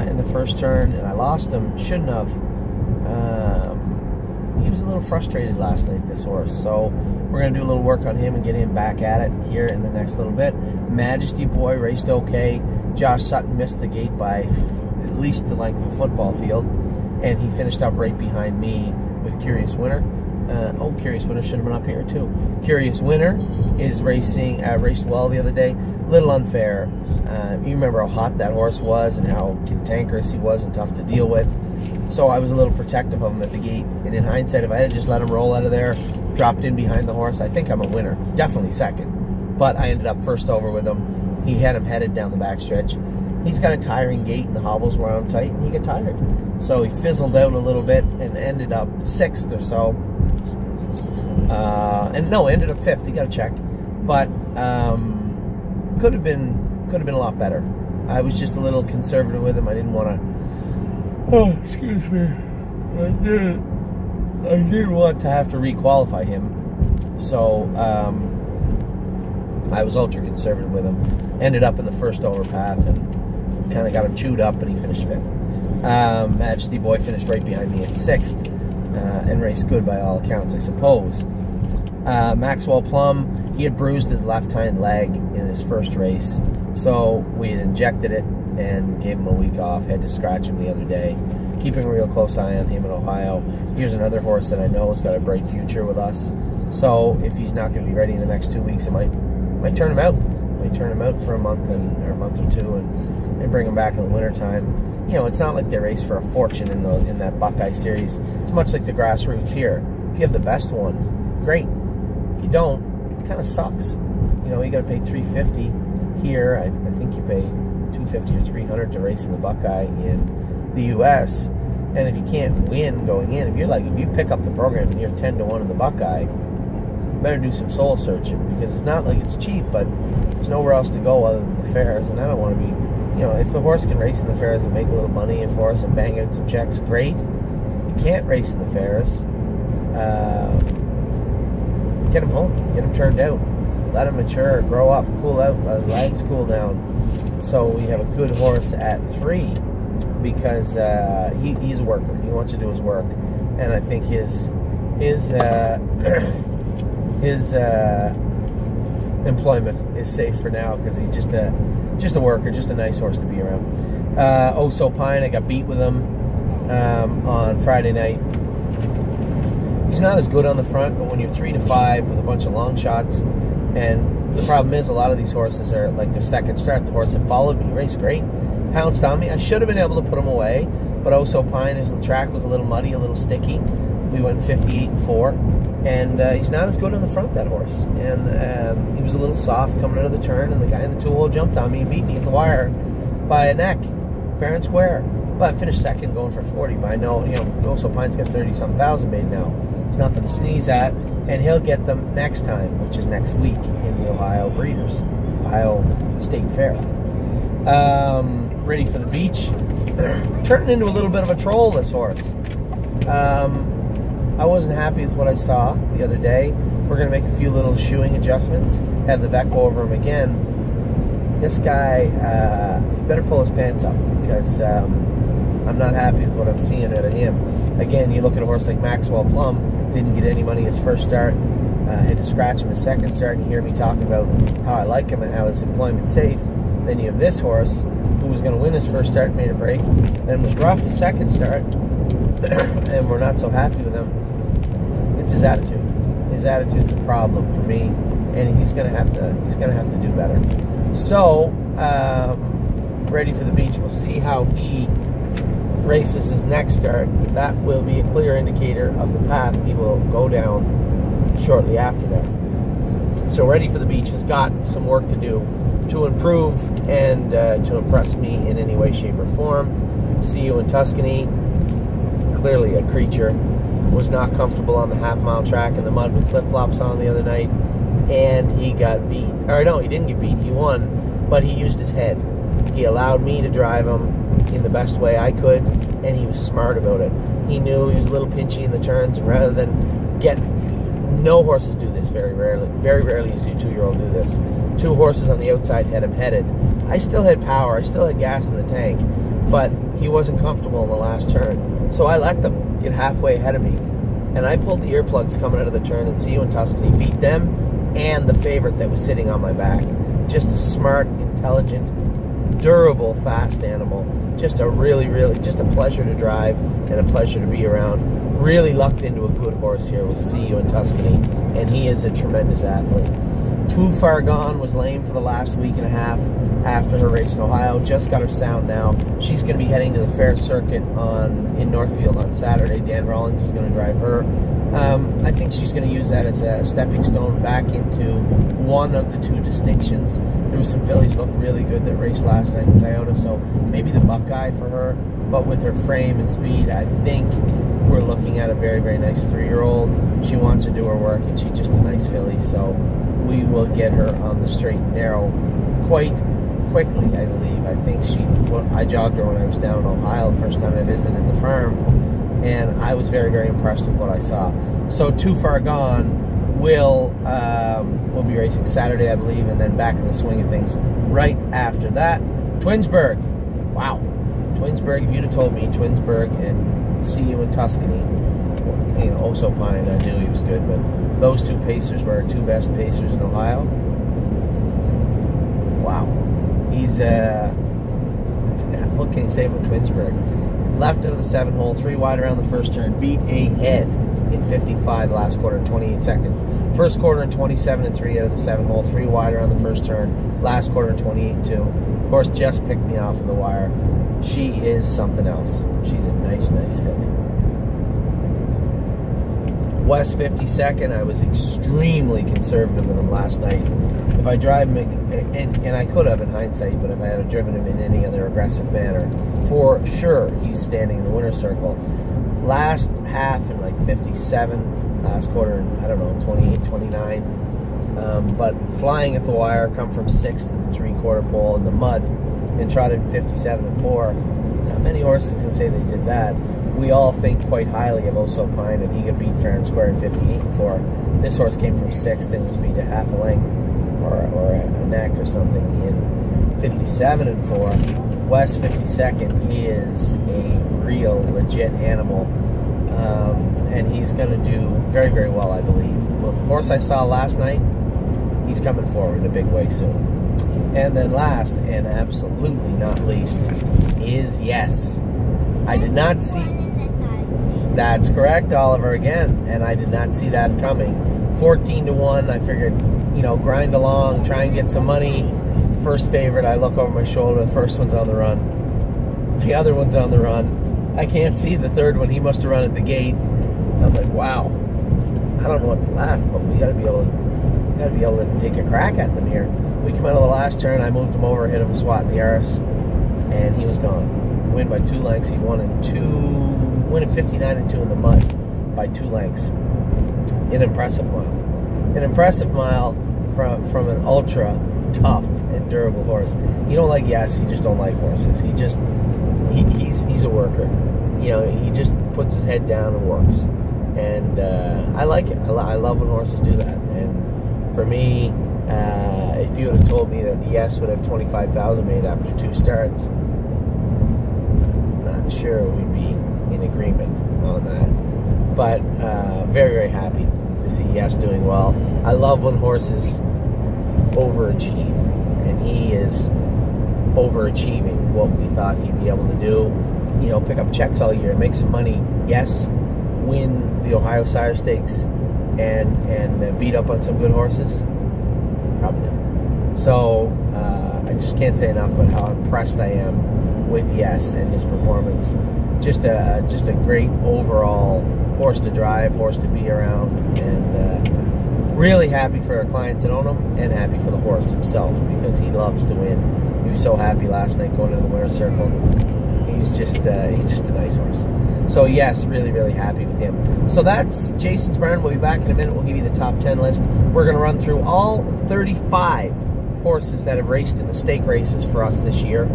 in the first turn, and I lost him. Shouldn't have. He was a little frustrated last night, this horse. So we're going to do a little work on him and get him back at it here in the next little bit. Majesty Boy raced okay. Josh Sutton missed the gate by at least the length of a football field, and he finished up right behind me with Curious Winner. Curious Winner should have been up here too. Curious Winner is raced well the other day. Little unfair. You remember how hot that horse was and how cantankerous he was and tough to deal with. So I was a little protective of him at the gate. And in hindsight, if I had just let him roll out of there, dropped in behind the horse, I think I'm a winner. Definitely second. But I ended up first over with him. He had him headed down the backstretch. He's got a tiring gait, and the hobbles were on tight, and he got tired. So he fizzled out a little bit and ended up 6th or so. And no, ended up 5th. He got a check. But could have been a lot better. I was just a little conservative with him. I didn't want to. Oh, excuse me. I didn't want to have to requalify him, so I was ultra conservative with him. Ended up in the first overpath and kind of got him chewed up, and he finished 5th. Majesty Boy finished right behind me at 6th, and raced good by all accounts, I suppose. Maxwell Plum, he had bruised his left hind leg in his first race, so we had injected it and gave him a week off. Had to scratch him the other day. Keeping a real close eye on him in Ohio. Here's another horse that I know has got a bright future with us. So if he's not going to be ready in the next 2 weeks, I might turn him out. Might turn him out for a month or a month or two, and bring him back in the wintertime. You know, it's not like they race for a fortune in that Buckeye series. It's much like the grassroots here. If you have the best one, great. If you don't, it kind of sucks. You know, you got to pay $350 here. I think you pay $250 or $300 to race in the Buckeye in the U.S. And if you can't win going in, if you pick up the program and you're 10-1 in the Buckeye, you better do some soul searching, because it's not like it's cheap, but there's nowhere else to go other than the fairs. And I don't want to be, you know, if the horse can race in the fairs and make a little money for us and bang out some checks, great. If you can't race in the fairs, get him home, get him turned out, let him mature, grow up, cool out, let his legs cool down. So we have a good horse at 3, because he's a worker. He wants to do his work, and I think his employment is safe for now, because he's just a worker, just a nice horse to be around. Oh So Pine, I got beat with him on Friday night. He's not as good on the front, but when you're 3 to 5 with a bunch of long shots, and the problem is a lot of these horses are like their second start. The horse that followed me raced great, pounced on me. I should have been able to put him away, but Oh So Pine, his track was a little muddy, a little sticky. We went 58-4, and he's not as good on the front, that horse. And he was a little soft coming out of the turn, and the guy in the 2-hole jumped on me and beat me at the wire by a neck, fair and square. But I finished second, going for 40. But I know, you know, Oh So Pine's got 30-some thousand made now. It's nothing to sneeze at, and he'll get them next time, which is next week in the Ohio Breeders, Ohio State Fair. Ready for the beach. Turning into a little bit of a troll, this horse. I wasn't happy with what I saw the other day. We're going to make a few little shoeing adjustments. Have the vet go over him again. This guy, he better pull his pants up, because I'm not happy with what I'm seeing out of him. Again, you look at a horse like Maxwell Plum, didn't get any money his first start. Had to scratch him his second start, and you hear me talking about how I like him and how his employment's safe. Then you have this horse, who was going to win his first start and made a break, then was rough his second start, and we're not so happy with him. It's his attitude. His attitude's a problem for me, and he's gonna have to do better. So, ready for the beach. We'll see how he races his next start. That will be a clear indicator of the path he will go down shortly after that. So, ready for the beach has got some work to do to improve and to impress me in any way, shape, or form. See You in Tuscany, clearly a creature. Was not comfortable on the half-mile track in the mud with flip-flops on the other night, and he got beat. Or no, he didn't get beat. He won, but he used his head. He allowed me to drive him in the best way I could, and he was smart about it. He knew he was a little pinchy in the turns, and rather than get... No horses do this very rarely. Very rarely you see a 2-year-old do this. 2 horses on the outside had him headed. I still had power. I still had gas in the tank, but he wasn't comfortable in the last turn. So I let them get halfway ahead of me, and I pulled the earplugs coming out of the turn, and See You in Tuscany beat them and the favorite that was sitting on my back. Just a smart, intelligent, durable, fast animal. Just a really, just a pleasure to drive and a pleasure to be around. Really lucked into a good horse here with See You in Tuscany, and he is a tremendous athlete. Too Far Gone was lame for the last week and a half after her race in Ohio. Just got her sound now. She's going to be heading to the Fair Circuit in Northfield on Saturday. Dan Rawlings is going to drive her. I think she's going to use that as a stepping stone back into one of the two distinctions. There was some fillies looked really good that raced last night in Scioto, so maybe the Buckeye for her. But with her frame and speed, I think we're looking at a very, very nice 3-year-old. She wants to do her work, and she's just a nice filly, so we will get her on the straight and narrow quite quickly, I believe. I think I jogged her when I was down in Ohio the first time I visited the farm, and I was very, very impressed with what I saw. So Too Far Gone will be racing Saturday, I believe, and then back in the swing of things right after that. Twinsburg. Wow. Twinsburg, if you'd have told me Twinsburg and See You in Tuscany, you know, Oh So Pine, I knew he was good, but those two pacers were our two best pacers in Ohio. Wow. He's, what can you say about Twinsburg? Left of the 7-hole, 3 wide around the first turn, beat a head in 55 last quarter in 28 seconds. First quarter in 27 and 3 out of the 7-hole, 3 wide around the first turn, last quarter in 28-2. Of course, just picked me off in the wire. She is something else. She's a nice, nice filly. West 52nd, I was extremely conservative with him last night. If I drive him, and I could have in hindsight, but if I had driven him in any other aggressive manner, for sure he's standing in the winner's circle. Last half in like 57, last quarter in, I don't know, 28, 29. But flying at the wire, come from 6th to the 3/4 pole in the mud, and trotted in 57 and 4. Not many horses can say they did that. We all think quite highly of Oh So Pine, and he got beat fair and square in 58 and 4. This horse came from 6th and was beat a half a length or a neck or something in 57 and 4. West 52nd is a real legit animal, and he's going to do very, very well, I believe. The horse I saw last night, he's coming forward in a big way soon. And then last, and absolutely not least, is Yes. I did not see... That's correct, Oliver, again. And I did not see that coming. 14-1, I figured, you know, grind along, try and get some money. First favorite, I look over my shoulder, the first one's on the run. The other one's on the run. I can't see the third one, he must have run at the gate. I'm like, wow. I don't know what's left, but we gotta be able to take a crack at them here. We come out of the last turn, I moved him over, hit him a swat in the Yaris, and he was gone. Win by 2 lengths. He won in 59 and 2 in the mud by 2 lengths. An impressive mile. An impressive mile from an ultra tough and durable horse. You don't like Yes, you just don't like horses. He's a worker. You know, he just puts his head down and works. And I like it. I love when horses do that. And for me, if you would have told me that Yes would have 25,000 made after 2 starts, not sure we'd be in agreement on that. But very, very happy to see Yes doing well. I love when horses overachieve, and he is overachieving what we thought he'd be able to do. You know, pick up checks all year, make some money. Yes, win the Ohio Sire Stakes and beat up on some good horses. Probably not. So I just can't say enough about how impressed I am with Yes and his performance. Just a great overall horse to drive, horse to be around, and really happy for our clients that own him, and happy for the horse himself because he loves to win. He was so happy last night going into the winner's circle. He's just a nice horse. So yes, really, really happy with him. So that's Jason's Barn. We'll be back in a minute. We'll give you the top 10 list. We're going to run through all 35 horses that have raced in the stake races for us this year.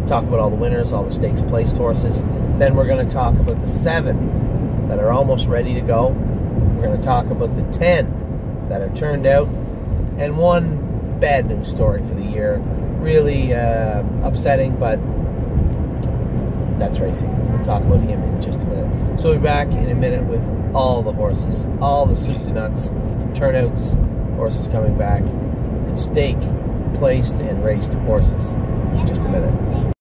Talk about all the winners, all the stakes placed horses. Then we're going to talk about the 7 that are almost ready to go. We're going to talk about the 10 that are turned out. And one bad news story for the year. Really upsetting, but that's racing. We'll talk about him in just a minute. So we'll be back in a minute with all the horses, all the soup to nuts, turnouts, horses coming back, and stake placed and raced horses in just a minute.